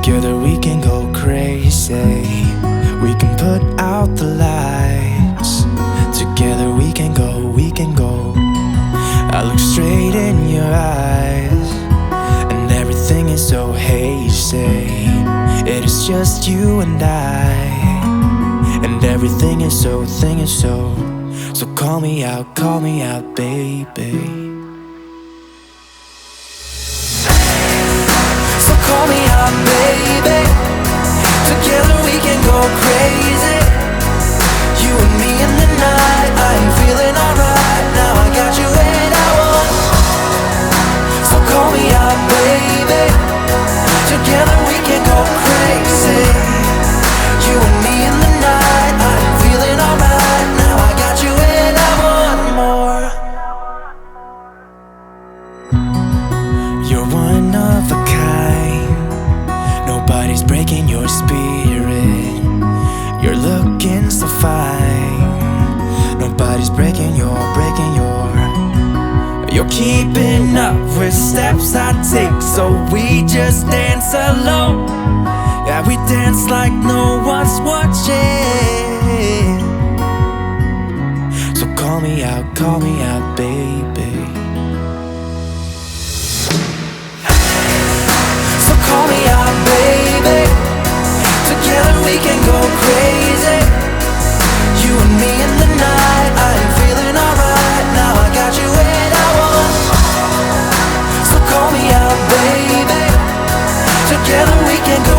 Together we can go crazy. We can put out the lights. Together we can go, we can go. I look straight in your eyes, and everything is so hazy. It is just you and I, and everything is so, thing is so. So call me out, baby. So call me out, baby. Together we can go crazy. You and me in the night. I'm feeling alright. Now I got you and I want. So call me out, baby. Together we can go crazy. You and me in the night. I'm feeling alright. Now I got you and I want more. You're one of a kind. Nobody's breaking your spirit. You're looking so fine. Nobody's breaking your. You're keeping up with steps I take, so we just dance alone. Yeah, we dance like no one's watching. So call me out, baby. So call me out, baby. Together we can go crazy. You and me in the night. I'm feeling alright. Now I got you and I want. So call me out, baby. Together we can go